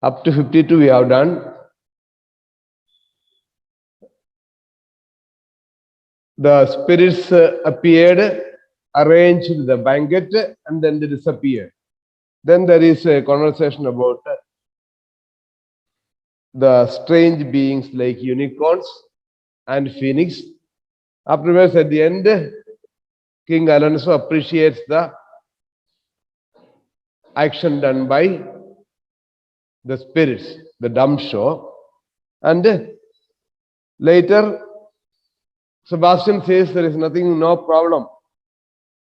Up to 52 we have done. The spirits appeared, arranged the banquet, and then they disappeared. Then there is a conversation about the strange beings like unicorns and phoenix. Afterwards, at the end, King Alonso appreciates the action done by the spirits, the dumb show. And later, Sebastian says there is nothing, no problem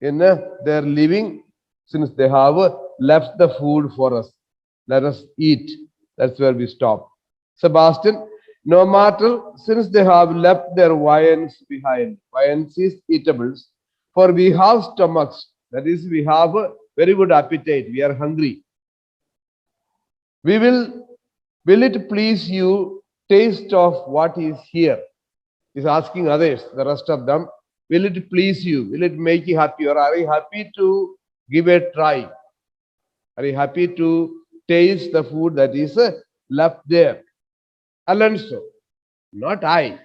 in their living since they have left the food for us. Let us eat. That's where we stop. Sebastian, no matter, since they have left their viands behind, viands is eatables, for we have stomachs, that is, we have a very good appetite, we are hungry. Will it please you taste of what is here? He's asking others, the rest of them, will it please you? Will it make you happy? Or are you happy to give a try? Are you happy to taste the food that is left there? Alonso, not I.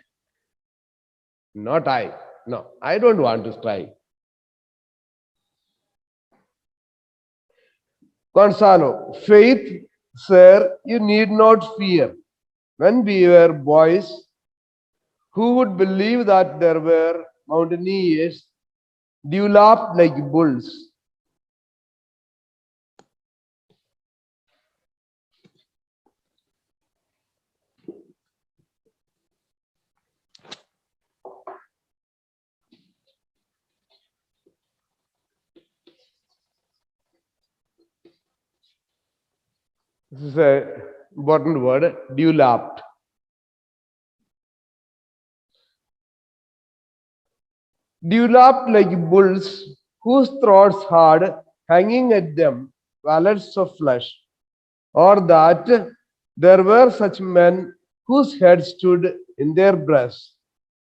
Not I. No, I don't want to try. Gonzalo, faith, sir, you need not fear. When we were boys, who would believe that there were mountaineers developed like bulls? This is an important word, developed. Developed like bulls whose throats had hanging at them wallets of flesh, or that there were such men whose heads stood in their breasts,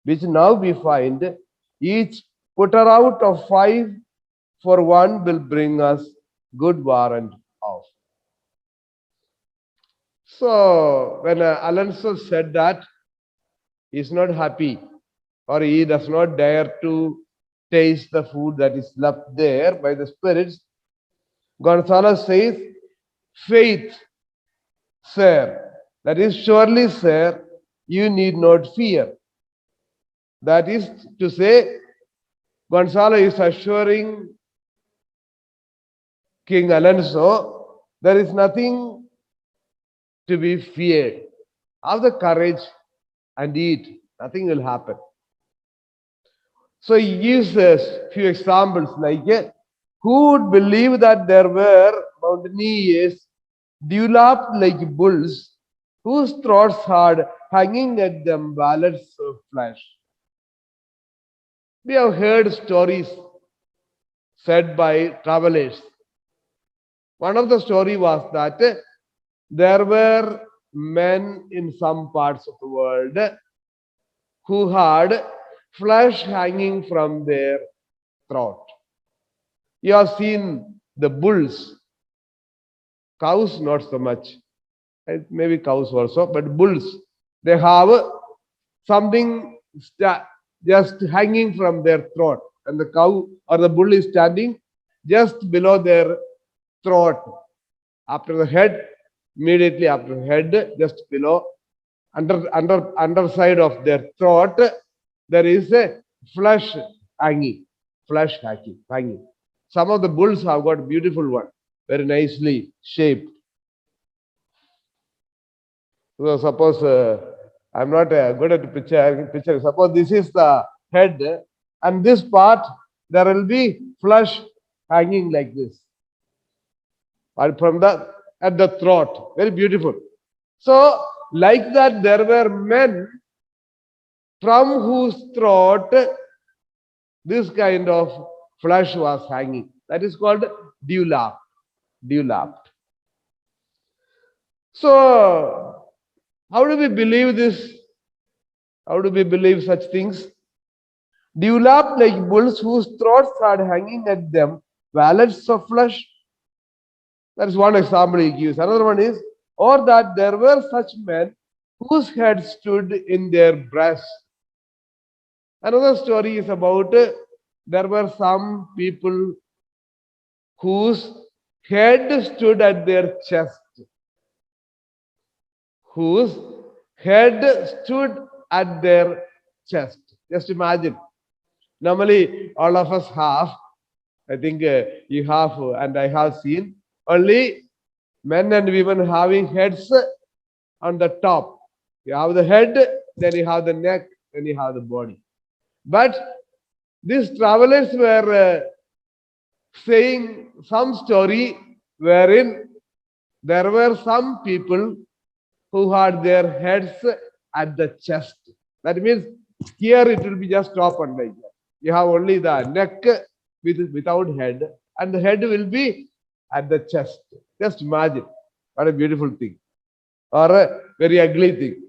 which now we find each putter out of 5 for 1 will bring us good warrant of. So when Alonso said that, he is not happy, or he does not dare to taste the food that is left there by the spirits. Gonzalo says, faith, sir, that is surely, sir, you need not fear. That is to say, Gonzalo is assuring King Alonso, there is nothing to be feared. Have the courage and eat. Nothing will happen. So he gives us few examples like who would believe that there were mountaineers developed like bulls whose throats had hanging at them wallets of flesh. We have heard stories said by travelers. One of the story was that there were men in some parts of the world who had flesh hanging from their throat. You have seen the bulls, cows not so much, maybe cows also, but bulls, they have something just hanging from their throat, and the cow or the bull is standing just below their throat, after the head, immediately after the head, just below, underside of their throat, there is a flesh hanging. Some of the bulls have got beautiful one, very nicely shaped. So suppose I'm not good at picture. Suppose this is the head, and this part there will be flesh hanging like this, and from at the throat, very beautiful. So like that, there were men from whose throat this kind of flesh was hanging. That is called developed. So how do we believe this? How do we believe such things? Developed like bulls whose throats had hanging at them wallets of flesh. That is one example he gives. Another one is or that there were such men whose heads stood in their breasts. Another story is about there were some people whose head stood at their chest, whose head stood at their chest. Just imagine. Normally, all of us have, I think you have, and I have seen, only men and women having heads on the top. You have the head, then you have the neck, then you have the body. But these travelers were saying some story wherein there were some people who had their heads at the chest. That means here it will be just open like that. You have only the neck without head, and the head will be at the chest. Just imagine. What a beautiful thing. Or a very ugly thing.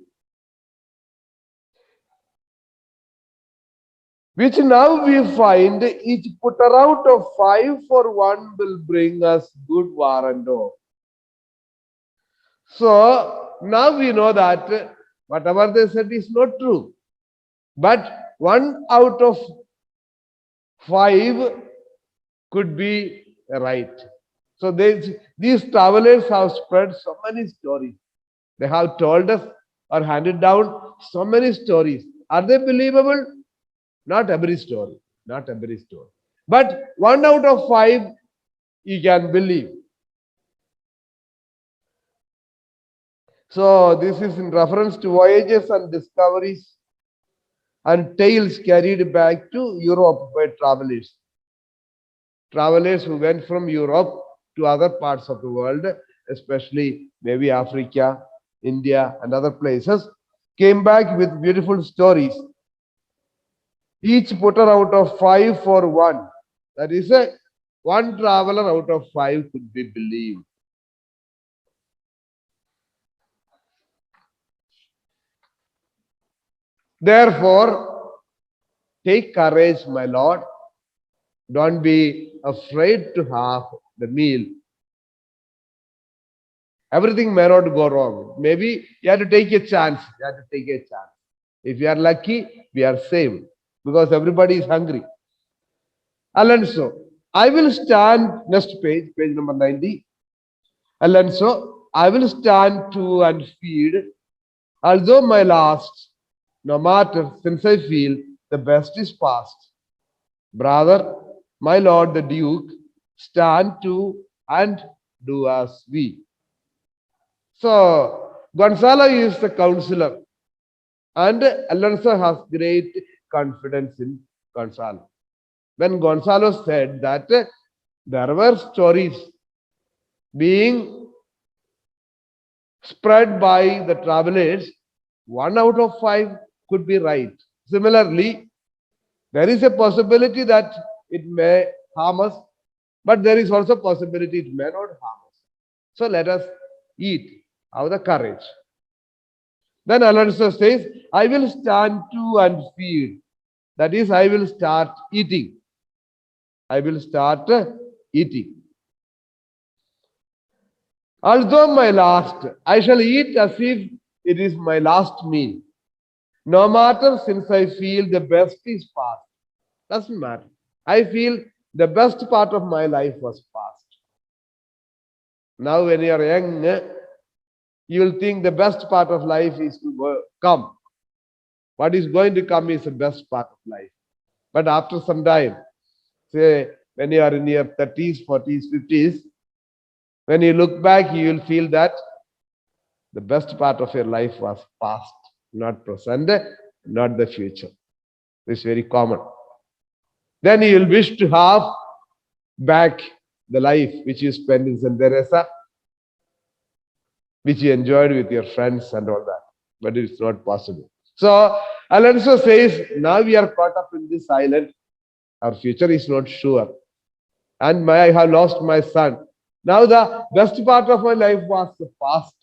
Which now we find each putter out of 5 for 1 will bring us good warrant of. So now we know that whatever they said is not true. But 1 out of 5 could be right. So these travelers have spread so many stories. They have told us or handed down so many stories. Are they believable? Not every story. Not every story. But 1 out of 5 you can believe. So this is in reference to voyages and discoveries and tales carried back to Europe by travelers. Travelers who went from Europe to other parts of the world, especially maybe Africa, India, and other places, came back with beautiful stories. Each putter out of 5 for 1. That is a one traveler out of 5 could be believed. Therefore, take courage, my Lord. Don't be afraid to have the meal. Everything may not go wrong. Maybe you have to take a chance. You have to take a chance. If you are lucky, we are saved because everybody is hungry. Alonso, I will stand, next page, page number 90. Alonso, I will stand to and feed, although my last, no matter, since I feel the best is past. Brother, my lord the Duke, stand to and do as we. So, Gonzalo is the counselor, and Alonso has great confidence in Gonzalo. When Gonzalo said that there were stories being spread by the travelers, 1 out of 5 could be right. Similarly, there is a possibility that it may harm us, but there is also a possibility it may not harm us. So let us eat, have the courage. Then Alonso says, I will stand to and feed. That is, I will start eating. I will start eating. Although my last, I shall eat as if it is my last meal. No matter, since I feel the best is past. Doesn't matter. I feel the best part of my life was past. Now when you are young, you will think the best part of life is to come. What is going to come is the best part of life. But after some time, say when you are in your 30s, 40s, 50s, when you look back, you will feel that the best part of your life was past, not present, not the future. This is very common. Then you will wish to have back the life which you spent in St. Teresa, which you enjoyed with your friends and all that. But it's not possible. So Alonso says, now we are caught up in this island. Our future is not sure. And I have lost my son. Now the best part of my life was the past.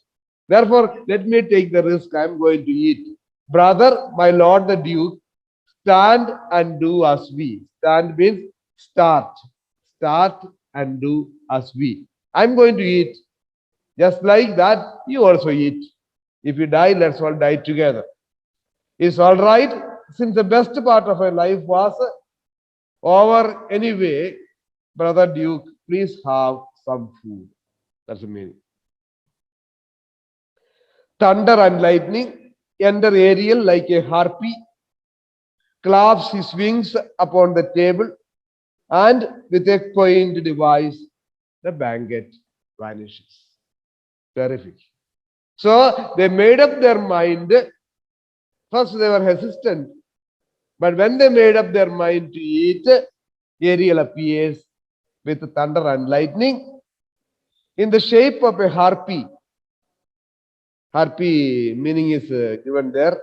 Therefore, let me take the risk. I am going to eat. Brother, my lord the Duke, stand and do as we. Stand means start. Start and do as we. I'm going to eat. Just like that, you also eat. If you die, let's all die together. It's all right, since the best part of my life was over anyway. Brother Duke, please have some food. That's the meaning. Thunder and lightning enter Ariel like a harpy, claps his wings upon the table, and with a quaint device, the banquet vanishes. Terrific. So they made up their mind. First, they were hesitant, but when they made up their mind to eat, Ariel appears with thunder and lightning in the shape of a harpy. Harpy meaning is given there.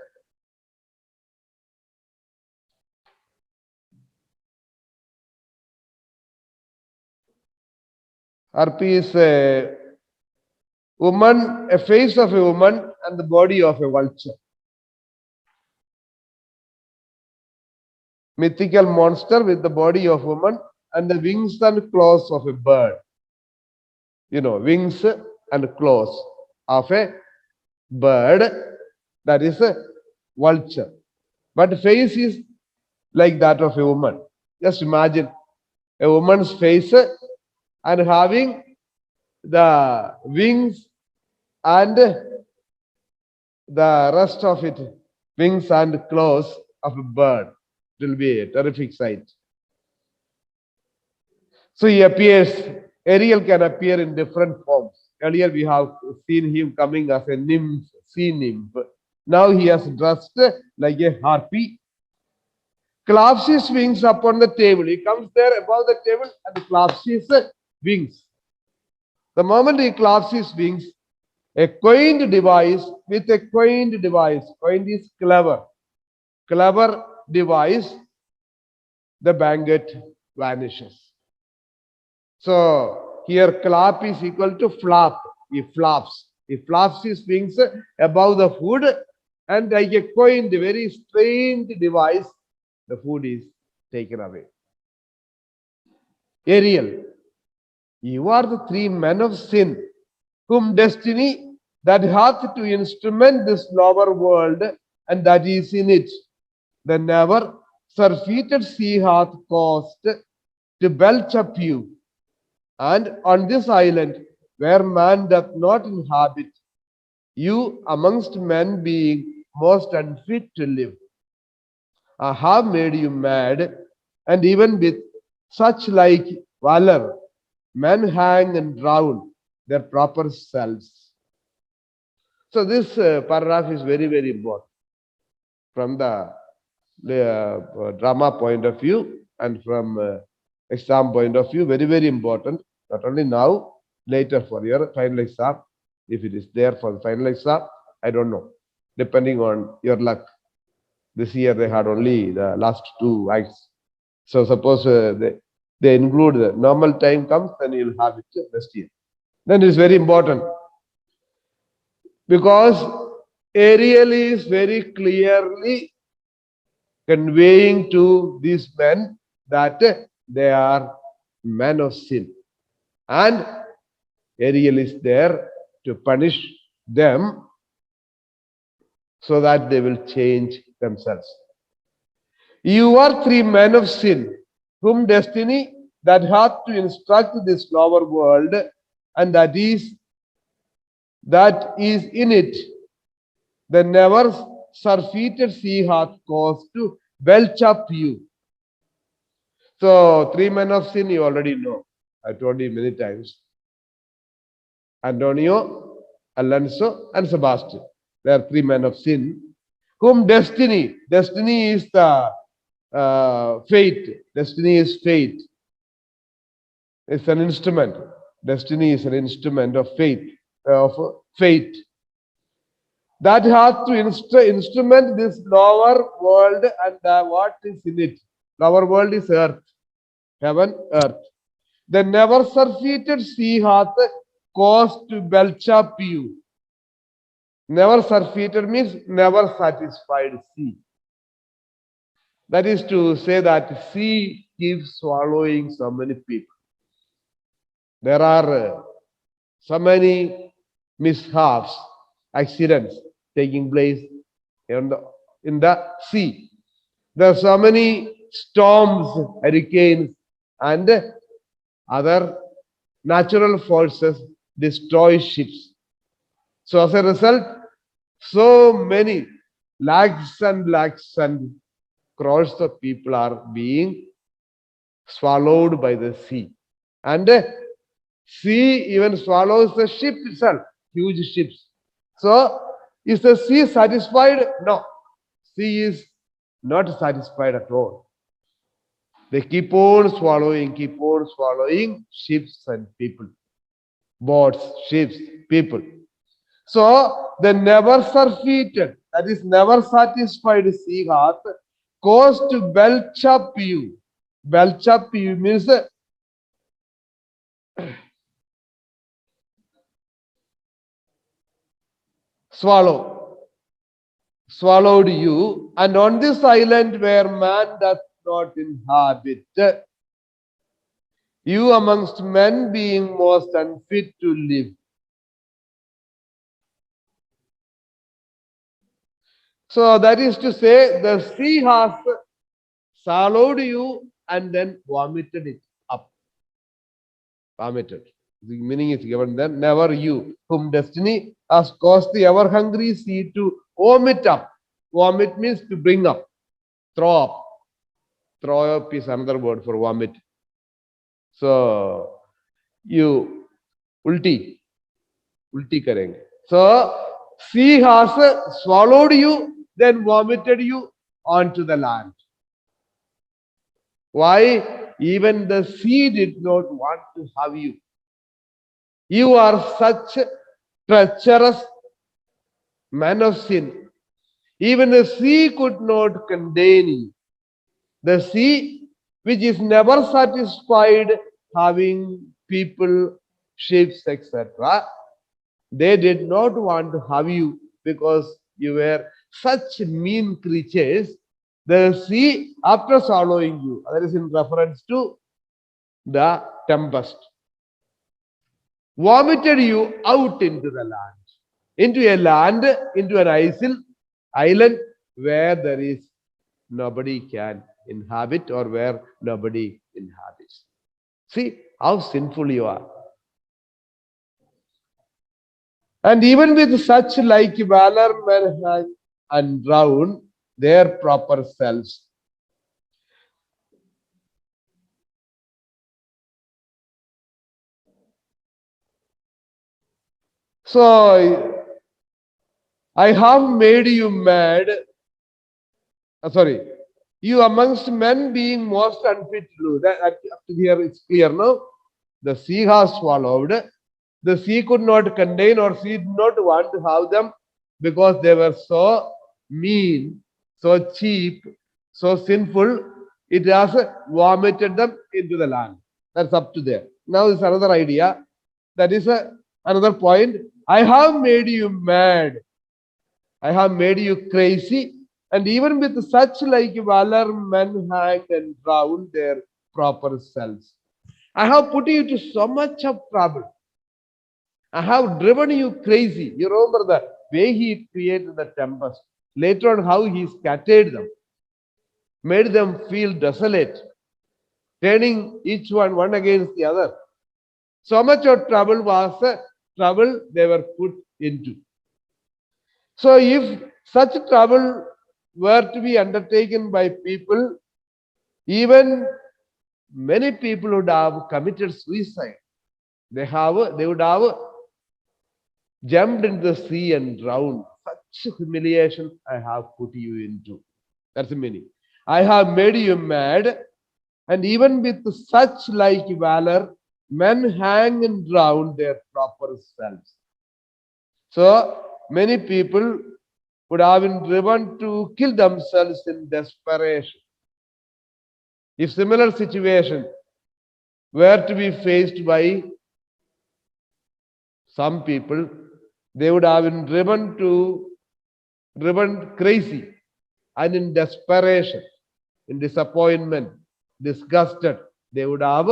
Harpy is a woman, a face of a woman and the body of a vulture. Mythical monster with the body of woman and the wings and claws of a bird. You know, wings and claws of a bird, that is a vulture. But face is like that of a woman. Just imagine a woman's face and having the wings and the rest of it, wings and claws of a bird. It will be a terrific sight. So he appears, Ariel can appear in different forms. Earlier we have seen him coming as a nymph, sea nymph. Now he has dressed like a harpy, claps his wings upon the table. He comes there above the table and claps his wings. The moment he claps his wings, a quaint device with a quaint device. Quaint is clever. Clever device, the banquet vanishes. So here clap is equal to flap. He flaps. He flaps his wings above the food, and like a quaint, very strange device, the food is taken away. Ariel, you are the three men of sin, whom destiny that hath to instrument this lower world and that is in it, the never surfeited sea hath caused to belch up you. And on this island, where man doth not inhabit, you amongst men being most unfit to live, I have made you mad, and even with such like valor, men hang and drown their proper selves. So this paragraph is very, very important from the drama point of view and from exam point of view. Very, very important. Not only now, later for your final exam. If it is there for the final exam, I don't know. Depending on your luck. This year they had only the last two acts. So suppose they include the normal time comes, then you'll have it next year. Then it is very important. Because Ariel is very clearly conveying to these men that they are men of sin. And Ariel is there to punish them so that they will change themselves. You are three men of sin, whom destiny that hath to instruct this lower world, and that is in it, the never surfeited sea hath caused to belch up you. So, three men of sin you already know. I told you many times. Antonio, Alonso, and Sebastian. They are three men of sin, whom destiny is the fate. Destiny is fate. It's an instrument. Destiny is an instrument of fate. That hath to instrument this lower world and what is in it. Lower world is earth, heaven, earth. The never surfeited sea hath caused to belch up you. Never surfeited means never satisfied sea. That is to say that sea keeps swallowing so many people. There are so many mishaps, accidents taking place in the sea. There are so many storms, hurricanes, and other natural forces destroy ships. So as a result, so many lakhs and crores of people are being swallowed by the sea. And sea even swallows the ship itself, huge ships. So is the sea satisfied? No. Sea is not satisfied at all. They keep on swallowing ships and people, boats, ships, people. So the never surfeited, that is never satisfied sea hath caused to belch up you. Belch up you means swallow, swallowed you, and on this island where man doth not inhabit, you amongst men being most unfit to live. So that is to say, the sea has swallowed you and then vomited it up. Vomited. The meaning is given then, never you, whom destiny has caused the ever hungry sea to vomit up. Vomit means to bring up, throw up. Throw up is another word for vomit. So you ulti karenge. So sea has swallowed you, then vomited you onto the land. Why? Even the sea did not want to have you. You are such treacherous man of sin. Even the sea could not contain you. The sea, which is never satisfied having people, ships, etc., they did not want to have you because you were such mean creatures. The sea, after swallowing you, that is in reference to the tempest, vomited you out into the land, into a land, into an island where there is nobody can inhabit or where nobody inhabits. See how sinful you are. And even with such like valor, men hang and drown their proper selves. So I have made you mad. Sorry, you amongst men being most unfit to do. That up to here it's clear now. The sea has swallowed. The sea could not contain or sea did not want to have them because they were so mean, so cheap, so sinful. It has vomited them into the land. That's up to there. Now is another idea. That is another point. I have made you mad. I have made you crazy. And even with such like valor, men hang and drown their proper selves. I have put you to so much of trouble. I have driven you crazy. You remember the way he created the tempest. Later on, how he scattered them, made them feel desolate, turning each one against the other. So much of trouble was trouble they were put into. So if such trouble were to be undertaken by people, even many people would have committed suicide. They would have jumped into the sea and drowned. Such humiliation I have put you into. That's the meaning. I have made you mad, and even with such like valor, men hang and drown their proper selves. So many people would have been driven to kill themselves in desperation. If similar situation were to be faced by some people, they would have been driven crazy and in desperation, in disappointment, disgusted, they would have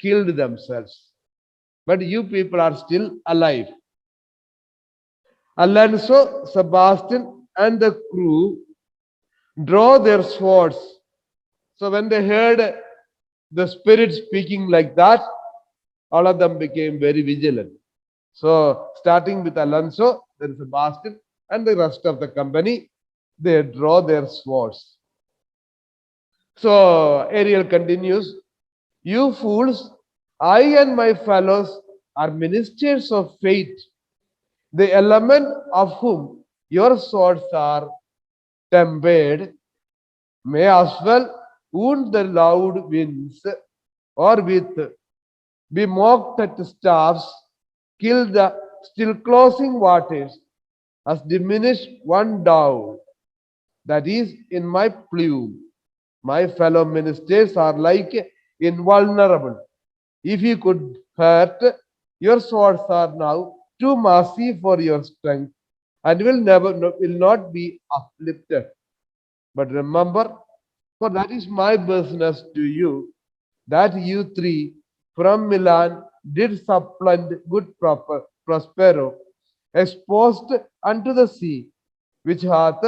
killed themselves. But you people are still alive. Alonso, Sebastian, and the crew draw their swords. So when they heard the spirit speaking like that, all of them became very vigilant. So starting with Alonso, then Sebastian, and the rest of the company, they draw their swords. So Ariel continues, you fools, I and my fellows are ministers of fate, the element of whom your swords are tempered may as well wound the loud winds, or with be mocked at staffs, kill the still closing waters, as diminish one dove that is in my plume. My fellow ministers are like invulnerable. If you could hurt, your swords are now too massive for your strength and will not be uplifted. But remember, for that is my business to you, that you three from Milan did supplant good Prospero, exposed unto the sea, which hath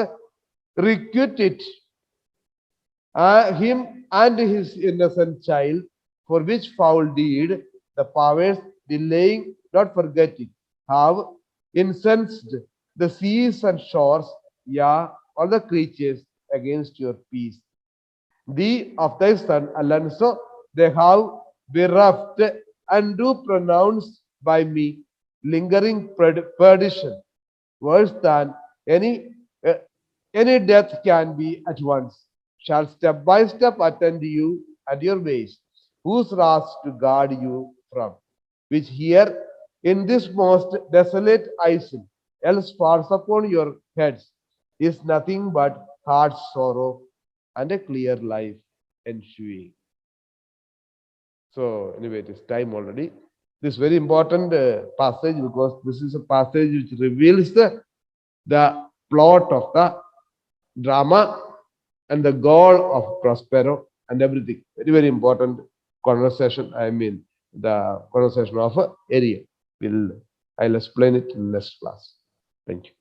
requited him and his innocent child, for which foul deed the powers delaying, not forgetting, have incensed the seas and shores, yeah, all the creatures against your peace. Thee of thy son Alonso they have bereft, and do pronounce by me lingering perdition, worse than any uh, any death can be at once, shall step by step attend you at your ways, whose wrath to guard you from, which here in this most desolate isle, else falls upon your heads, is nothing but hard sorrow and a clear life ensuing. So anyway, it is time already. This very important passage, because this is a passage which reveals the plot of the drama and the goal of Prospero and everything. Very, very important conversation. I mean, the conversation of Ariel. I'll explain it in next class. Thank you.